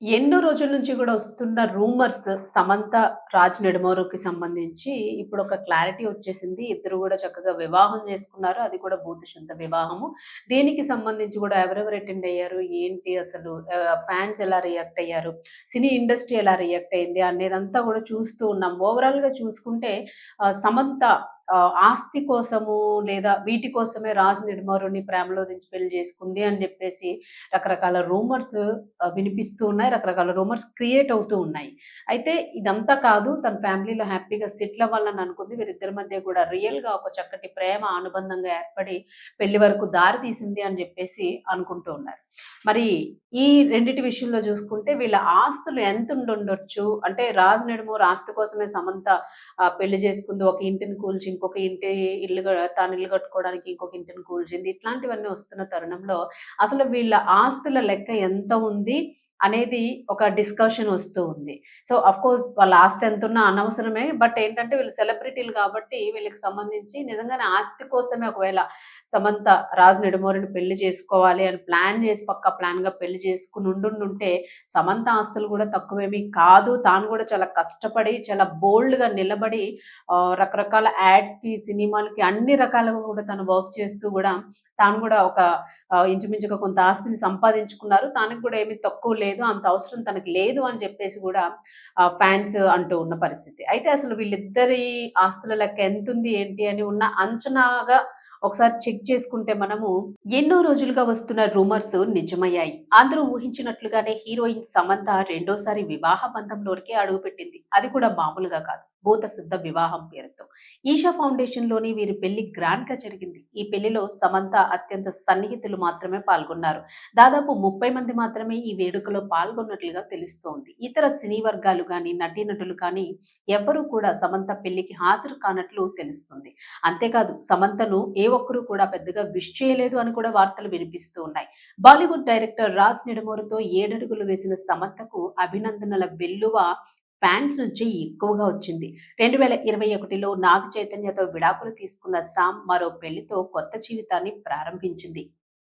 ఎన్నో రోజుల నుంచి గూడా వస్తున్న రూమర్స్ సమంత, రాజ్ నెడుమోరుకి సంబంధించి ఇప్పుడొక క్లారిటీ వచ్చేసింది. ఇద్దరు గూడా చక్కగా వివాహం చేసుకున్నారు. అది కూడా భూతశుద్ధ వివాహము. దీనికి సంబంధించి గూడా ఎవరెవరు అటెండ్ అయ్యారు? ఏంటి అసలు? ఫాన్స్ ఎలా రియాక్ట్ అయ్యారు? సినీ ఇండస్ట్రీ ఎలా రియాక్ట్ అయింది? అనేదంతా గూడా చూస్తూ ఉన్నాం. ఓవరాల్‌గా చూసుకుంటే సమంత ఆస్తి కోసము లేదా వీటి కోసమే రాజ్ నెడుమోరుని ప్రేమలో దించి పెళ్లి చేసుకుంది అని జెప్పేసి రకరకాల రూమర్స్ వినిపిస్తూ ఉన్నాయి. రకరకాల రూమర్స్ క్రియేట్ అవుతూ ఉన్నాయి. అయితే ఇదంతా కాదు. తన ఫ్యామిలీలో హ్యాపీగా సెటిల్ అవ్వాలని అనుకుంది. వీరిద్దరి మధ్య కూడా రియల్‌గా ఒక చక్కటి ప్రేమ అనుబంధంగా ఏర్పడి పెళ్లి వరకు దారి తీసింది అని జెప్పేసి అనుకుంటూ ఉన్నారు. మరి ఈ రెండిటి విషయంలో చూసుకుంటే వీళ్ళ ఆస్తులు ఎంతుండుండొచ్చు? అంటే రాజ్ నెడుమోరు ఆస్తి కోసమే సమంత పెళ్లి చేసుకుంది. ఒక ఇంటిని కూల్చి ఇంకొక ఇంటి తాను ఇల్లు కట్టుకోవడానికి ఇంకొక ఇంటిని కూల్చింది. ఇట్లాంటివన్నీ వస్తున్న తరుణంలో అసలు వీళ్ళ ఆస్తుల లెక్క ఎంత ఉంది అనేది ఒక డిస్కషన్ వస్తూ ఉంది. సో, ఆఫ్‌కోర్స్ వాళ్ళ ఆస్తి ఎంతున్నా అనవసరమే. బట్ ఏంటంటే వీళ్ళు సెలబ్రిటీలు కాబట్టి వీళ్ళకి సంబంధించి నిజంగానే ఆస్తి కోసమే ఒకవేళ సమంత రాజ్ నెడుమోరుని పెళ్లి చేసుకోవాలి అని ప్లాన్ చేసి పక్కా ప్లాన్‌గా పెళ్లి చేసుకొని ఉండుండుంటే సమంత ఆస్తులు కూడా తక్కువేమీ కాదు. తాను కూడా చాలా కష్టపడి చాలా బోల్డ్‌గా నిలబడి రకరకాల యాడ్స్‌కి, సినిమాలకి అన్ని రకాలుగా కూడా తను వర్క్ చేస్తూ గూడా తాను గూడా ఒక ఇంచుమించుగా కొంత ఆస్తిని సంపాదించుకున్నారు. తనకి కూడా ఏమి తక్కువ లేదు. అంత అవసరం తనకి లేదు అని జెప్పేసి గూడా ఫాన్స్ అంటూ ఉన్న పరిస్థితి. అయితే అసలు వీళ్ళిద్దరి ఆస్తుల లెక్క ఎంతుంది ఏంటి అని ఉన్న అంచనాగా ఒకసారి చెక్ చేసుకుంటే మనము ఎన్నో రోజులుగా వస్తున్న రూమర్స్ నిజమయ్యాయి. అందరూ ఊహించినట్లుగానే హీరోయిన్ సమంత రెండోసారి వివాహ బంధంలోనికి అడుగుపెట్టింది. అది కూడా మామూలుగా కాదు. భూతసిద్ధ వివాహం పేరుతో. ఈషా ఫౌండేషన్‌లోని వీరి పెళ్లి గ్రాండ్‌గా జరిగింది. ఈ పెళ్లిలో సమంత అత్యంత సన్నిహితులు మాత్రమే పాల్గొన్నారు. దాదాపు 30 మంది మాత్రమే ఈ వేడుకలో పాల్గొన్నట్లుగా తెలుస్తోంది. ఇతర సినీ వర్గాలు గాని, నటీనటులు కానీ ఎవ్వరూ కూడా సమంత పెళ్లికి హాజరు కానట్లు తెలుస్తుంది. అంతేకాదు సమంతను ఏ ఒక్కరు కూడా పెద్దగా విష్ చేయలేదు అని కూడా వార్తలు వినిపిస్తూ ఉన్నాయి. బాలీవుడ్ డైరెక్టర్ రాజ్ నెడుమోరుతో ఏడడుగులు వేసిన సమంతకు అభినందనల వెల్లువ ఫ్యాన్స్ నుంచి ఎక్కువగా వచ్చింది. 2021లో నాగ చైతన్యతో విడాకులు తీసుకున్న సామ్ మరో పెళ్లితో కొత్త జీవితాన్ని ప్రారంభించింది.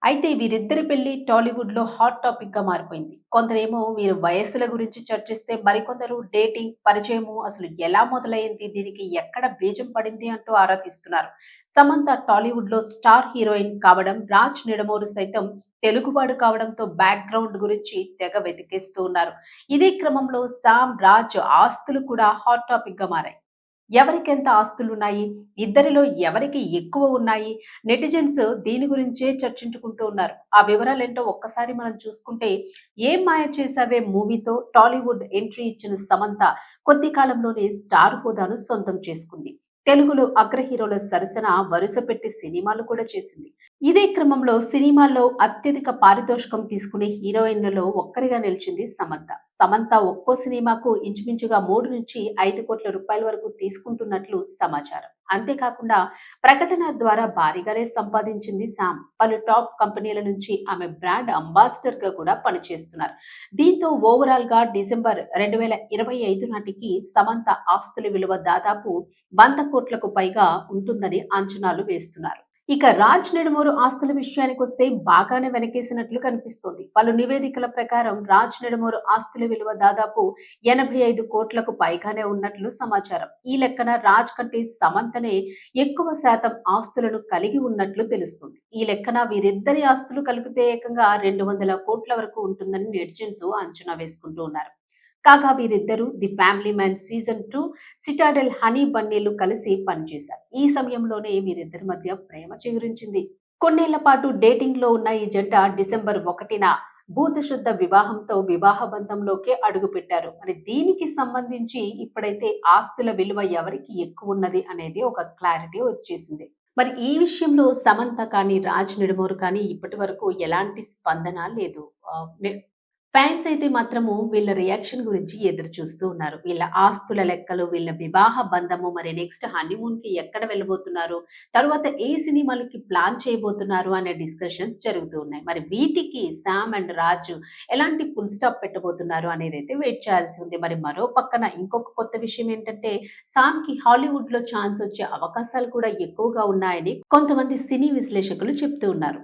అయితే వీరిద్దరి పెళ్లి టాలీవుడ్‌లో హాట్ టాపిక్‌గా మారిపోయింది. కొందరేమో వీరి వయస్సుల గురించి చర్చిస్తే, మరికొందరు డేటింగ్, పరిచయము అసలు ఎలా మొదలైంది? దీనికి ఎక్కడ బీజం పడింది? అంటూ ఆరా తీస్తున్నారు. సమంత టాలీవుడ్‌లో స్టార్ హీరోయిన్ కావడం, రాజ్ నెడుమోరు సైతం తెలుగువాడు కావడంతో బ్యాక్‌గ్రౌండ్ గురించి తెగ వెతికేస్తూ ఉన్నారు. ఇదే క్రమంలో సామ్, రాజ్ ఆస్తులు కూడా హాట్ టాపిక్‌గా మారాయి. ఎవరికెంత ఆస్తులున్నాయి? ఇద్దరిలో ఎవరికి ఎక్కువ ఉన్నాయి? నెటిజన్స్ దీని గురించే చర్చించుకుంటూ ఉన్నారు. ఆ వివరాలేంటో ఒక్కసారి మనం చూసుకుంటే 'ఏం మాయ చేసావే' మూవీతో టాలీవుడ్ ఎంట్రీ ఇచ్చిన సమంత కొద్ది కాలంలోనే స్టార్ హోదాను సొంతం చేసుకుంది. తెలుగులో అగ్ర హీరోల సరసన వరుసపెట్టి సినిమాలు కూడా చేసింది. ఇదే క్రమంలో సినిమాల్లో అత్యధిక పారితోషికం తీసుకునే హీరోయిన్లలో ఒక్కరిగా నిలిచింది సమంత. సమంత ఒక్కో సినిమాకు ఇంచుమించుగా 3-5 కోట్ల రూపాయల వరకు తీసుకుంటున్నట్లు సమాచారం. అంతేకాకుండా ప్రకటన ద్వారా భారీగానే సంపాదించింది సామ్. పలు టాప్ కంపెనీల నుంచి ఆమె బ్రాండ్ అంబాసిడర్ గా కూడా పనిచేస్తున్నారు. దీంతో ఓవరాల్ గా డిసెంబర్ 2025 నాటికి సమంత ఆస్తుల విలువ దాదాపు 100 కోట్లకు పైగా ఉంటుందని అంచనాలు వేస్తున్నారు. ఇక రాజ్ నెడుమోరు ఆస్తుల విషయానికొస్తే బాగానే వెనకేసినట్లు కనిపిస్తోంది. పలు నివేదికల ప్రకారం రాజ్ నెడుమోరు ఆస్తుల విలువ దాదాపు 85 కోట్లకు పైగానే ఉన్నట్లు సమాచారం. ఈ లెక్కన రాజ్ కంటే సమంతనే ఎక్కువ శాతం ఆస్తులను కలిగి ఉన్నట్లు తెలుస్తుంది. ఈ లెక్కన వీరిద్దరి ఆస్తులు కలిపితే ఏకంగా 200 కోట్ల వరకు ఉంటుందని నెటిజన్స్ అంచనా వేసుకుంటూ ఉన్నారు. కాగా వీరిద్దరూ 'the family man' season 2, 'Citadel honey బన్నీలు' కలిసి పనిచేశారు. ఈ సమయంలోనే వీరిద్దరి మధ్య ప్రేమ చిగురించింది. కొన్నేళ్ల పాటు డేటింగ్ లో ఉన్న ఈ జంట డిసెంబర్ 1న భూతశుద్ధ వివాహంతో వివాహ బంధంలోకి అడుగుపెట్టారు. మరి దీనికి సంబంధించి ఇప్పుడైతే ఆస్తుల విలువ ఎవరికి ఎక్కువ ఉన్నది అనేది ఒక క్లారిటీ వచ్చేసింది. మరి ఈ విషయంలో సమంత కానీ, రాజ్ నెడుమోరు కానీ ఇప్పటి వరకు ఎలాంటి స్పందన లేదు. ఆహ్, నె ఫ్యాన్స్ అయితే మాత్రము వీళ్ళ రియాక్షన్ గురించి ఎదురు చూస్తూ ఉన్నారు. వీళ్ళ ఆస్తుల లెక్కలు, వీళ్ళ వివాహ బంధము, మరి నెక్స్ట్ హనీమూన్‌కి ఎక్కడ వెళ్ళబోతున్నారు? తరువాత ఏ సినిమాలకి ప్లాన్ చేయబోతున్నారు? అనే డిస్కషన్స్ జరుగుతూ ఉన్నాయి. మరి వీటికి సామ్ అండ్ రాజ్ ఎలాంటి ఫుల్ స్టాప్ పెట్టబోతున్నారు అనేదైతే వెయిట్ చేయాల్సి ఉంది. మరి మరో పక్కన ఇంకొక కొత్త విషయం ఏంటంటే సామ్‌కి హాలీవుడ్‌లో ఛాన్స్ వచ్చే అవకాశాలు కూడా ఎక్కువగా ఉన్నాయని కొంతమంది సినీ విశ్లేషకులు చెప్తూ ఉన్నారు.